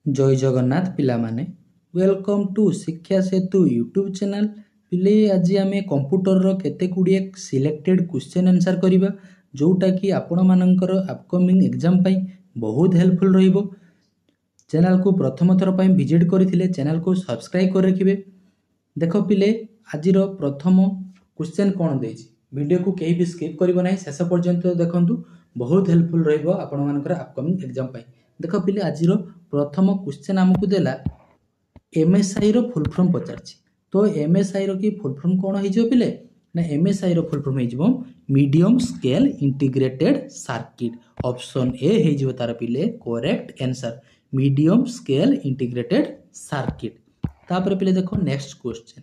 जय जगन्नाथ पिला माने वेलकम टू शिक्षा सेतु यूट्यूब चैनल। पिले आज आम कंप्यूटर रो केते गुड़िए सिलेक्टेड क्वेश्चन आंसर करिबा जोटा कि आपण मानकर अपकमिंग एग्जाम पई बहुत हेल्पफुल रहिबो। चैनल को प्रथम थर पई विजिट करथिले चैनल को सब्सक्राइब कर रखिबे। देखो पिले आज रो प्रथम क्वेश्चन कोन देछि वीडियो को केही भी स्किप करिवो नाही शेष पर्यंत देखंतु बहुत हेल्पफुल रहिबो आपण मानकर अपकमिंग एग्जाम पई। देखो पिले आज रो प्रथम क्वेश्चन हमकु देला एमएसआई रो फुल फॉर्म पचारछि। तो एमएसआई रो की फुल फॉर्म कोन होई जो पिले ना एमएसआई रो फुल फॉर्म होई जो medium scale integrated circuit. Option A होई जो तार पिले correct answer medium scale integrated circuit. तापर पिले देखो next question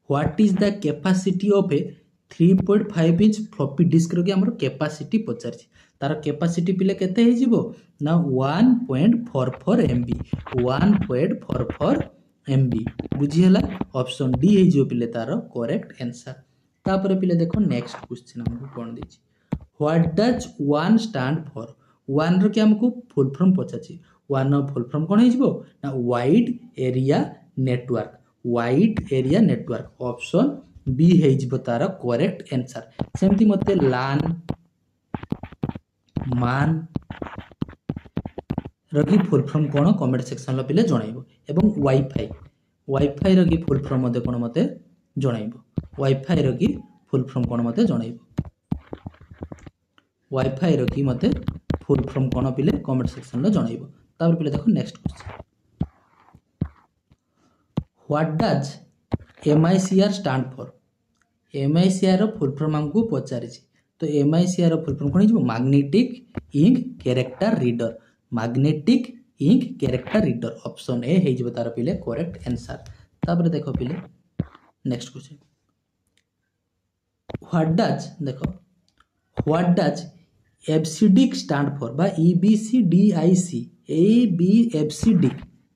what is the capacity of a 3.5 inch floppy disk रो की हमर कैपेसिटी पचारछि। तार कैपेसिटी पिले केते हे जिवो ना 1.44 MB 1.44 MB बुझी हला। ऑप्शन डी हे जिवो पिले तार करेक्ट आंसर। तापर पिले देखो नेक्स्ट क्वेश्चन हमको कोन देछि व्हाट डज 1 स्टैंड फॉर। 1 रो की हमको फुल फॉर्म पचाछि 1 रो फुल फॉर्म कोन हे जिवो ना wide area network wide area network. Option B है जिवो तार करेक्ट आंसर। सेमती मते लान मान रगी फुल फॉर्म कोन कमेंट सेक्शन लो पिले जणाइबो एवं वाईफाई वाईफाई रगी फुल फॉर्म मते कोन मते जणाइबो वाईफाई रगी फुल फॉर्म कोन मते जणाइबो वाईफाई रगी मते फुल फॉर्म कोन पिले कमेंट सेक्शन लो जणाइबो। तापर पिले देखो next question what does MICR stand for. MICR रो फुल फॉर्म हमको पचारिछि। तो MICR रो फुल फॉर्म कोन हिजबो magnetic ink character reader magnetic ink character reader. Option A हे जिवो तार पिले करेक्ट आंसर। तापर देखो पिले नेक्स्ट क्वेश्चन व्हाट डज देखो what does FCD stand for बा EBCDIC ABFCD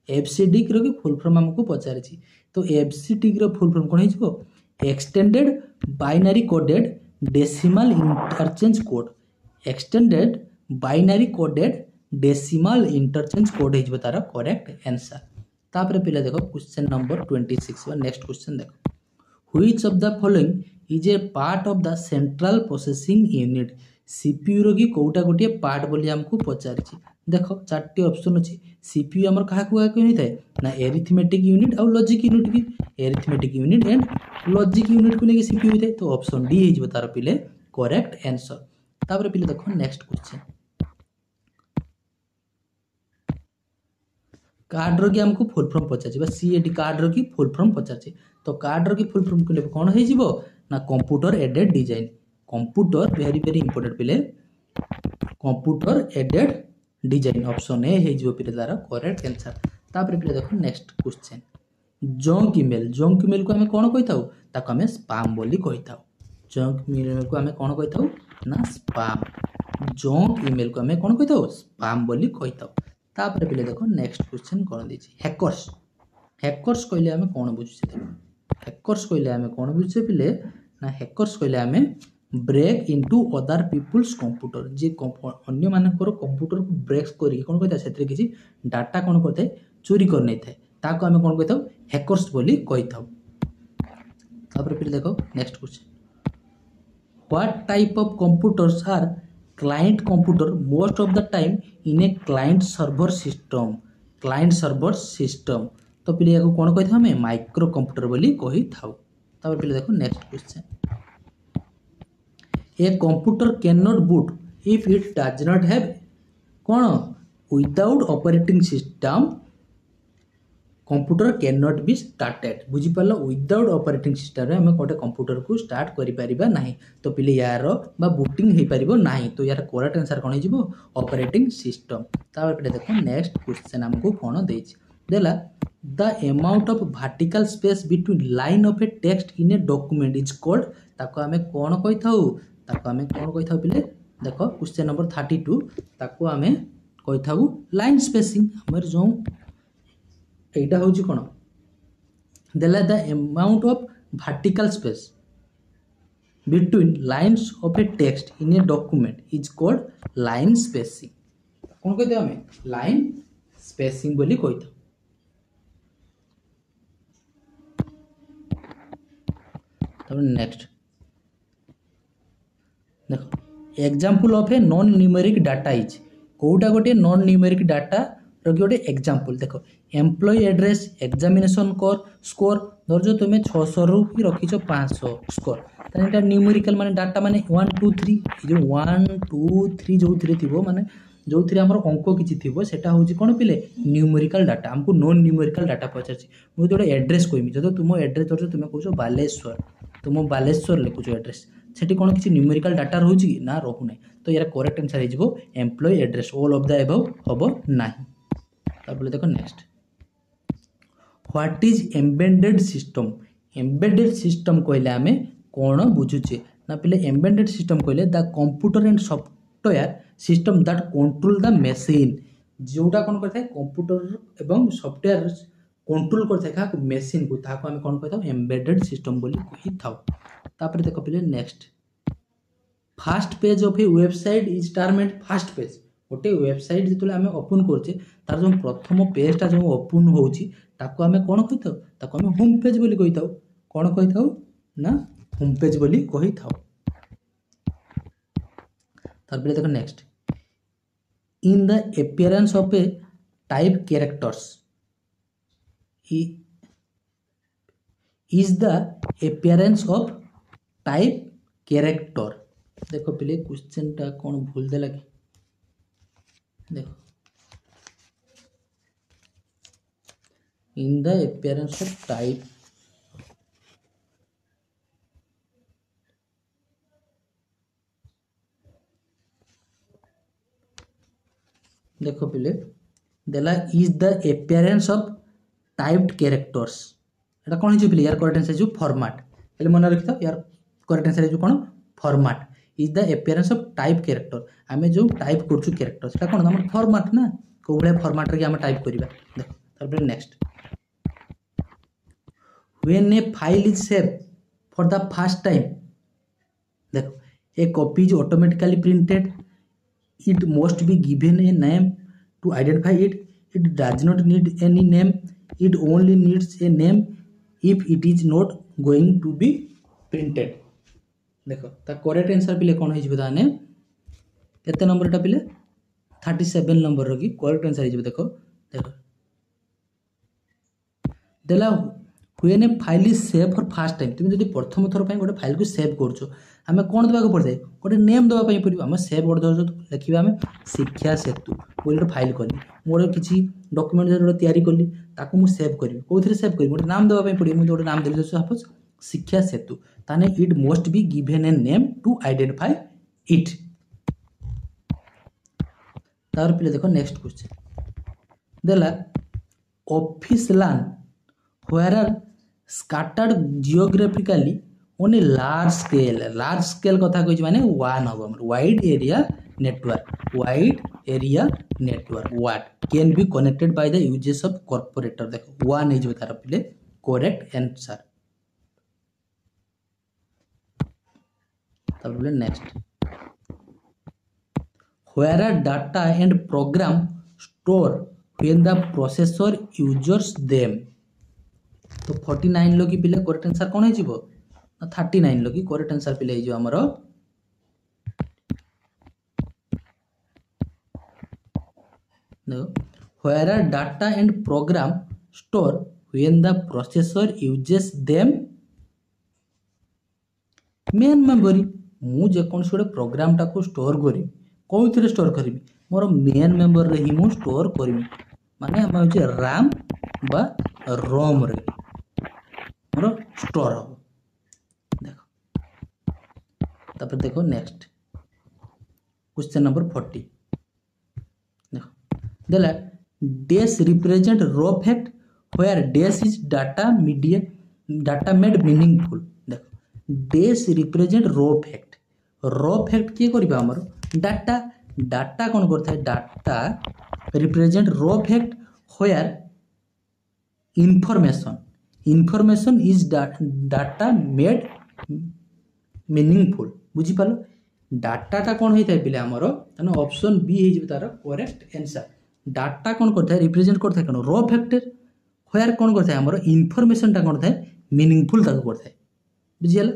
FCD रो की फुल फॉर्म हमको पचारिछि। तो FCD रो फुल फॉर्म कोन हिजबो extended binary coded decimal interchange code extended binary coded decimal interchange code है तार करेक्ट आंसर। तापर पिले देखो क्वेश्चन नंबर 26 नेक्स्ट क्वेश्चन देखो which of the following is a part of the central processing unit. CPU रो की कोटा गोटे पार्ट बोली हमको पचारिछि। देखो चारटी ऑप्शन अछि सीपीयू हमर काहा को कोनी थाए ना एरिथमेटिक यूनिट और लॉजिक यूनिट की arithmetic unit and logic unit को लेके सीपीयू थाए। तो ऑप्शन डी हे जिवो तार पिले करेक्ट आंसर। तापर पिले देखो नेक्स्ट क्वेश्चन कार्ड रो की हमको फुल फॉर्म पचाछि बा सीएडी कार्ड रो की फुल फॉर्म पचाछि। तो कार्ड रो की फुल फॉर्म को लेके कोन हे जिवो ना computer aided design computer very very important पिले computer aided design. Option A हे जिवो पिले तार करेक्ट आंसर। तापर पिले देखो नेक्स्ट क्वेश्चन जंक ईमेल को हमें कोन कहिताउ ताको हमें स्पैम बोली कहिताउ। जंक ईमेल को हमें कोन कहिताउ ना स्पैम जंक ईमेल को हमें कोन कहिताउ स्पैम बोली कहिताउ। तापर पिले देखो नेक्स्ट क्वेश्चन कोन देछि हैकर्स हैकर्स कहले हमें कोन बुझिसे हैकर्स कहले हमें कोन बुझिसे पिले ना हैकर्स कहले हमें break into other people's computer जे अन्य मानकर कंप्यूटर को ब्रेक करी कोन कहता सेतरे किछि डाटा कोन करथे चोरी कर नै थाए ताको हमें कोन कहताउ हैकर्स बोली कहिताउ। तापर फिर देखो next question what type of computers are client computer most of the time in a client server system. तो पिले याको कोन कहिथा हमें माइक्रो कंप्यूटर बोली कहिथाउ। तापर पिले देखो next question a computer can not boot if it does not have cone without operating system computer can not be started बुझी पालो विदाउट ऑपरेटिंग सिस्टम रे हमें कोटे कंप्यूटर को स्टार्ट करि परिबा नाही। तो पिले यार बा बूटिंग हे परिबो नाही। तो यार करेक्ट आंसर कोन हिजबो ऑपरेटिंग सिस्टम। तापर पिले देखो नेक्स्ट क्वेश्चन हमको कोन देछि देला the amount of vertical space between line of a text in a document is called ताको हमें कोन कहिथाउ ताको हमें कोन कहिथाउ पिले देखो क्वेश्चन नंबर 32 ताको हमें कहिथाउ लाइन स्पेसिंग हमर जो एटा होची कोन देला the amount of vertical space between lines of a text in a document is called line spacing. कोन कहते हमें लाइन स्पेसिंग बोली कही था। नेक्स्ट देख example of a non numeric data is कोटा गोटे नॉन न्यूमेरिक डाटा गोटे एग्जांपल देख एम्प्लॉय एड्रेस एग्जामिनेशन स्कोर धर जो तुम्हें 600 रु रखीच 500 स्कोर ताने न्यूमेरिकल माने डाटा माने 1 2 3 जो 1 2 3 जो थी माने जो थी आम अंक किसी थी सेटा हूँ कौन पिले न्यूमेरिकल डाटा आमको नॉन न्यूमेरिकल डाटा पचार मुझे गोटे एड्रेस कहमी जो तुम एड्रेस धर तुम कौच बालेश्वर तुम बालेश्वर लिखुच एड्रेस सेठी कौन किसी न्यूमेरिकल डाटा रोचे कि ना रोना तो यार करेक्ट आंसर हो एम्प्लॉय address all of the above हम ना। देखो next what is embedded system कहले आमे कौन बुझुचे ना पिले एम्बेडेड सिस्टम कहले the computer and software system that control the machine जोटा कौन करता है कंप्यूटर एवं सॉफ्टवेयर कंट्रोल करता है मशीन को ताको आमे कौन कहता एम्बेडेड सिस्टम बोली कही थाउ। तापर देखो पिले next fast page of A website is termed fast page गोटे वेबसाइट जो आम ओपन करछे तार जो प्रथम पेजटा जो ओपन होउची ताको आमे कौन कही थाउ ताको आमे होम पेज बोली कही थाउ कौन कही थाउ ना होम पेज बोली कही थाउ। तार देखो next in the appearance of A type characters is the appearance of type character देखो पिले क्वेश्चन टा कौन भूल देला कि देखो in the appearance of type देखो पिले देला is the appearance of typed characters एटा कौन हो पिले यार करेक्ट आंसर हो फॉर्मेट पहले मन रखि था यार करेक्ट आंसर हो कौन format is the appearance of type character आमे जो टाइप करछु कैरेक्टर सेटा कोन हमर फॉर्मेट ना को बळे फॉर्मेट रे हम टाइप करिबा देखो तारपर next when a file is save for the first time देखो a copy is automatically printed it must be given a name to identify it does not need any name it only needs a name if it is not going to be printed देखो ता correct answer पिले कौन हो ताने केते number टा पिले 37 number रो की करेक्ट आंसर हो देखो देखो देला when a file is save for first time तुम जदी प्रथम थर पय गोटे फाइल को सेव करछो हमें कोन देबा को पड़े गोटे नेम देबा पय पड़िबो हम सेव कर दो लिखिबा हम शिक्षा सेतु बोली फाइल करनी मोर किछि डॉक्यूमेंट जरो तयारी करली ताको मु सेव करबी कोथरे सेव करबी गोटे नाम देबा पय पड़िबो मु गोटे नाम देली सपोज शिक्षा सेतु ताने it must be given a name to identify it. तार पहले देखो नेक्स्ट क्वेश्चन देला office land where are scattered geographically on a large scale कथा कहि माने वन हो हमर wide area network what can be connected by the uses of corporator देखो वन इज तार पहले करेक्ट आंसर। तब next where are data and program store when the processor uses them तो 49 लो की पिले करेक्ट आंसर कोन हिजिबो 39 लो की करेक्ट आंसर पिले हिजो हमरो no where are data and program store when the processor uses them main memory मु जे कोन से प्रोग्राम टा को स्टोर करी कोइथरे स्टोर करी मोर मेन मेमोरी रे ही मु स्टोर करी माने हम जे रैम बा रोम रे मोर स्टोर हो देखो तापर देखो नेक्स्ट क्वेश्चन नंबर 40 देखो देला dash represent raw fact where dash is data made meaningful देखो डैश रिप्रेजेंट रो फैक्ट किए करबा हमर डाटा कौन करता है data represent raw fact where information is data made meaningful बुझी पालो डाटा टा कौन होता है पिले हमर तने ऑप्शन बी हे तार करेक्ट आंसर डाटा कौन करता है रिप्रेजेंट करता है कौन र फैक्टर होयार कौन करता है आमर इनफॉरमेशनटा कौन थाए मीनिंगफुल ताको करता है बुझीगला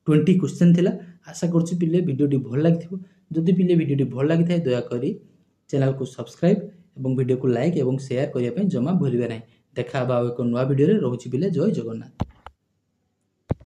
20 क्वेश्चन थिला आशा करछि पिले वीडियोटी भल लागिथिबो जदि पिले वीडियोटी भल लागिथाय दया करी चैनल को सब्सक्राइब एवं वीडियो को लाइक एवं शेयर करिया पे जमा भूलिबे नाही देखा बा एक नवा वीडियो रे रहउछि पिले जय जगन्नाथ।